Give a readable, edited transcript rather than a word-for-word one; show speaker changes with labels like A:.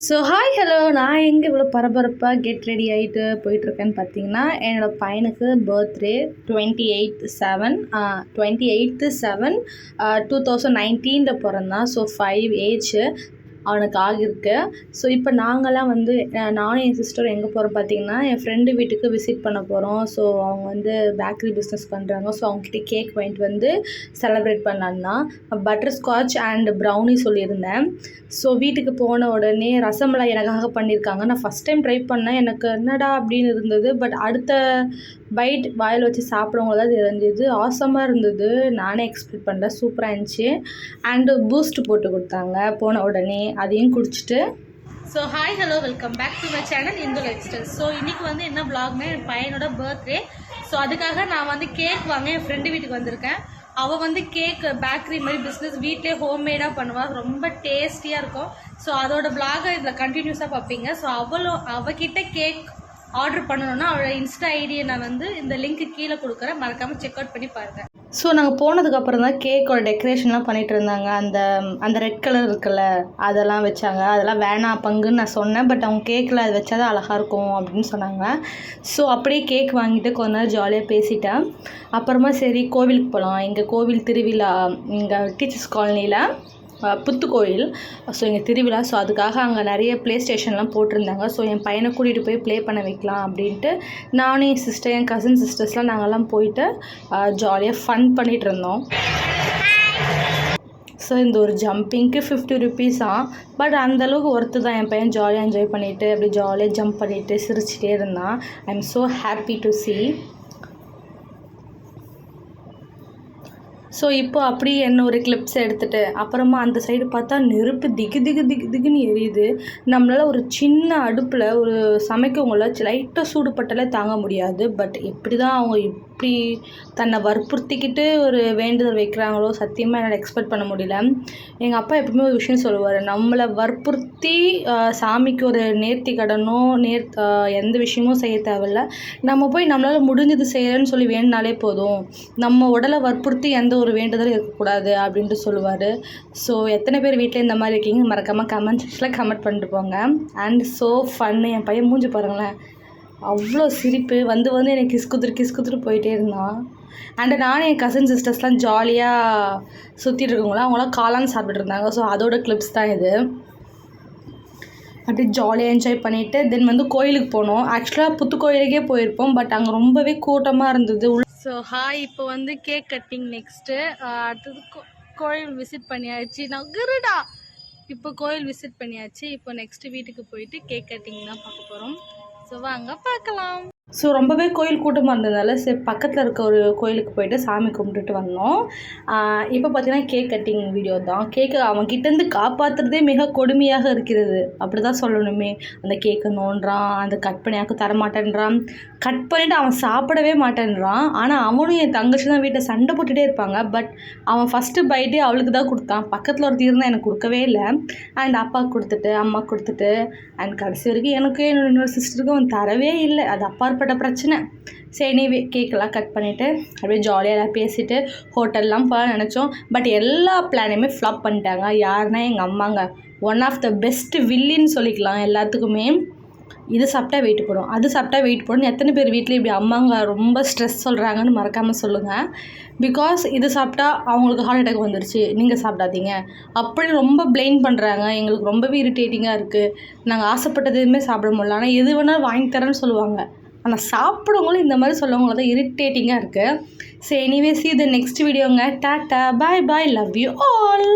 A: So hi hello நான் எங்கே இவ்வளோ பரபரப்பாக கெட் ரெடி ஆகிட்டு போயிட்டுருக்கேன்னு பார்த்தீங்கன்னா என்னோடய பையனுக்கு பர்த்டே 28/7 பிறந்தான். ஸோ 5 ஏஜ் அவனுக்கு ஆகியிருக்கு. ஸோ இப்போ நாங்கள்லாம் வந்து நானும் என் சிஸ்டரும் எங்கே போகிறோம் பார்த்தீங்கன்னா என் ஃப்ரெண்டு வீட்டுக்கு விசிட் பண்ண போகிறோம். ஸோ அவங்க வந்து பேக்கரி பிஸ்னஸ் பண்ணுறாங்க. ஸோ அவங்ககிட்ட கேக் வாங்கிட்டு வந்து செலிப்ரேட் பண்ணலான்னா பட்டர் ஸ்காட்ச் அண்ட் ப்ரௌனி சொல்லியிருந்தேன். ஸோ வீட்டுக்கு போன உடனே ரசமலாய் எனக்காக பண்ணியிருக்காங்க. நான் ஃபஸ்ட் டைம் ட்ரை பண்ணேன். எனக்கு என்னடா அப்படின்னு இருந்தது. பட் அடுத்த பைட் வாயில் வச்சு சாப்பிடுவங்க தான் தெரிஞ்சது. ஆசமாக இருந்தது. நானே எக்ஸ்பெக்ட் பண்ணல. சூப்பராக இருந்துச்சு. அண்டு பூஸ்ட் போட்டு கொடுத்தாங்க போன உடனே. அதையும் குடிச்சிட்டு hi hello welcome back to my channel Indhu lifestyle. So இன்றைக்கி வந்து என்ன வ்ளாக்னா என் பையனோட பர்த்டே. ஸோ அதுக்காக நான் வந்து கேக் வாங்க என் ஃப்ரெண்டு வீட்டுக்கு வந்திருக்கேன். அவள் வந்து கேக் பேக்கரி மாதிரி பிஸ்னஸ் வீட்டிலே ஹோம்மேடாக பண்ணுவாள். ரொம்ப டேஸ்டியாக இருக்கும். ஸோ அதோட வ்ளாகை இதில் கண்டினியூஸாக பார்ப்பீங்க. ஸோ அவகிட்ட கேக் ஆர்டர் பண்ணணுன்னா அவளோட இன்ஸ்டா ஐடியை நான் வந்து இந்த லிங்க்கு கீழே கொடுக்குறேன். மறக்காமல் செக் அவுட் பண்ணி பாருங்கள். ஸோ நாங்கள் போனதுக்கப்புறம் தான் கேக்கோட டெக்கரேஷன்லாம் பண்ணிகிட்டு இருந்தாங்க. அந்த ரெட் கலர் இருக்குல்ல அதெல்லாம் வச்சாங்க. அதெல்லாம் வேணாம் பங்குன்னு நான் சொன்னேன். பட் அவங்க கேக்கில் அது வச்சா தான் அழகாக இருக்கும் அப்படின்னு சொன்னாங்க. ஸோ அப்படியே கேக் வாங்கிட்டு கொஞ்ச நேரம் ஜாலியாக பேசிட்டேன். அப்புறமா சரி கோவிலுக்கு போகலாம். எங்கள் கோவில் திருவிழா இங்கே டீச்சர்ஸ் காலனியில் புத்துக்கோயில். ஸோ எங்கள் திருவிழா. ஸோ அதுக்காக அங்கே நிறைய ப்ளே ஸ்டேஷன்லாம் போட்டிருந்தாங்க. ஸோ என் பையனை கூட்டிகிட்டு போய் ப்ளே பண்ண வைக்கலாம் அப்படின்ட்டு நானும் என் சிஸ்டர் என் கசின் சிஸ்டர்ஸ்லாம் நாங்கள்லாம் போயிட்டு ஜாலியாக ஃபன் பண்ணிகிட்டு இருந்தோம். ஸோ இந்த ஒரு ஜம்பிங்க்கு 50 ருபீஸாம். பட் அந்தளவுக்கு ஒர்த்து தான். என் பையன் ஜாலியாக என்ஜாய் பண்ணிவிட்டு அப்படி ஜாலியாக ஜம்ப் பண்ணிவிட்டு சிரிச்சிட்டே இருந்தான். I am so happy to see. So இப்போ அப்படியே என்ன ஒரு கிளிப்ஸ் எடுத்துகிட்டு அப்புறமா அந்த சைடு பார்த்தா நெருப்பு திகுன்னு எரியுது. நம்மளால் ஒரு சின்ன அடுப்பில் ஒரு சமைக்கவங்கள லைட்டாக சூடுபட்டாலே தாங்க முடியாது. பட் எப்படி தான் அவங்க இப்படி தன்னை வற்புறுத்திக்கிட்டு ஒரு வேண்டுதல் வைக்கிறாங்களோ சத்தியமாக என்னால் எக்ஸ்பெக்ட் பண்ண முடியல. எங்கள் அப்பா எப்பவுமே ஒரு விஷயம் சொல்லுவார், நம்மளை வற்புறுத்தி சாமிக்கு ஒரு நேர்த்தி கடனோ எந்த விஷயமும் செய்ய தேவையில்ல. நம்ம போய் நம்மளால் முடிஞ்சது செய்கிறேன்னு சொல்லி வேணுனாலே போதும். நம்ம உடலை வற்புறுத்தி எந்த ஒரு வேண்டுதலும் இருக்கக்கூடாது அப்படின்ட்டு சொல்லுவார். ஸோ எத்தனை பேர் வீட்டில் இந்த மாதிரி இருக்கீங்க மறக்காமல் கமெண்ட் செக்ஷனில் கமெண்ட் பண்ணிட்டு போங்க. And so fun. என் பையன் மூஞ்சி பாருங்களேன், அவ்வளோ சிரிப்பு. வந்து எனக்கு கிஸ் குத்துட்டு போயிட்டே இருந்தான். அண்டு நானும் என் கசின் சிஸ்டர்ஸ்லாம் ஜாலியாக சுற்றிட்டு இருக்கவங்களாம் அவங்களாம் காளான் சாப்பிட்டுட்டு இருந்தாங்க. ஸோ அதோட கிளிப்ஸ் தான் இது. அப்படி ஜாலியாக என்ஜாய் பண்ணிவிட்டு தென் வந்து கோயிலுக்கு போனோம். ஆக்சுவலாக புத்துக்கோயிலுக்கே போயிருப்போம். பட் அங்கே ரொம்பவே கூட்டமாக இருந்தது. ஸோ இப்போ வந்து கேக் கட்டிங் நெக்ஸ்ட்டு. அடுத்தது கோயில் விசிட் பண்ணியாச்சு. நகருடா இப்போ கோயில் விசிட் பண்ணியாச்சு. இப்போ நெக்ஸ்ட்டு வீட்டுக்கு போயிட்டு கேக் கட்டிங் தான் பார்க்க போகிறோம். ஸோ வாங்க பார்க்கலாம். ஸோ ரொம்பவே கோயில் கூட்டமாக இருந்ததுனால சரி பக்கத்தில் இருக்க ஒரு கோயிலுக்கு போயிட்டு சாமி கும்பிட்டுட்டு வந்தோம். இப்போ பார்த்தீங்கன்னா கேக் கட்டிங் வீடியோ தான். கேக்கு அவன்கிட்டேருந்து காப்பாற்றுறதே மிக கொடுமையாக இருக்கிறது. அப்படி தான் சொல்லணுமே. அந்த கேக்கை நோண்டுறான், அந்த கட் பண்ணியாக்க தரமாட்டேன்றான், கட் பண்ணிவிட்டு அவன் சாப்பிடவே மாட்டேன்றான். ஆனால் அவனும் என் தங்கச்சி தான் வீட்டை சண்டை போட்டுகிட்டே இருப்பாங்க. பட் அவன் ஃபஸ்ட்டு பைட்டே அவளுக்கு தான் கொடுத்தான். பக்கத்தில் ஒருத்தர் இருந்தால் எனக்கு கொடுக்கவே இல்லை. அண்ட் அப்பாவுக்கு கொடுத்துட்டு அம்மாவுக்கு கொடுத்துட்டு அண்ட் கடைசி வரைக்கும் எனக்கு என்னோட சிஸ்டருக்கும் அவன் தரவே இல்லை. அது அப்பாற்பட்ட பிரச்சனை. சரி கேக்கெல்லாம் கட் பண்ணிவிட்டு அப்படியே ஜாலியாக எல்லாம் பேசிவிட்டு ஹோட்டல்லாம் போக நினச்சோம். பட் எல்லா பிளானையுமே ஃப்ளாப் பண்ணிட்டாங்க. யாருன்னா எங்கள் அம்மாங்க. ஒன் ஆஃப் த பெஸ்ட் வில்லின்னு சொல்லிக்கலாம் எல்லாத்துக்குமே. இது சாப்பிட்டா வெயிட் போடும், அது சாப்பிட்டா வெயிட் போடும். எத்தனை பேர் வீட்டில் இப்படி அம்மாங்க ரொம்ப ஸ்ட்ரெஸ் சொல்கிறாங்கன்னு மறக்காமல் சொல்லுங்கள். பிகாஸ் இது சாப்பிட்டா அவங்களுக்கு ஹார்ட் அட்டாக் வந்துருச்சு, நீங்கள் சாப்பிடாதீங்க அப்படி ரொம்ப ப்ளேம் பண்ணுறாங்க. எங்களுக்கு ரொம்பவே இரிட்டேட்டிங்காக இருக்குது. நாங்கள் ஆசைப்பட்டதுமே சாப்பிட முடியல. ஆனால் எது வேணாலும் வாங்கி தரேன்னு சொல்லுவாங்க. ஆனால் சாப்பிடுவங்களும் இந்த மாதிரி சொல்லவங்கள தான் இரிட்டேட்டிங்காக இருக்குது. So anyway see the next வீடியோங்க. Tata bye bye, love you all.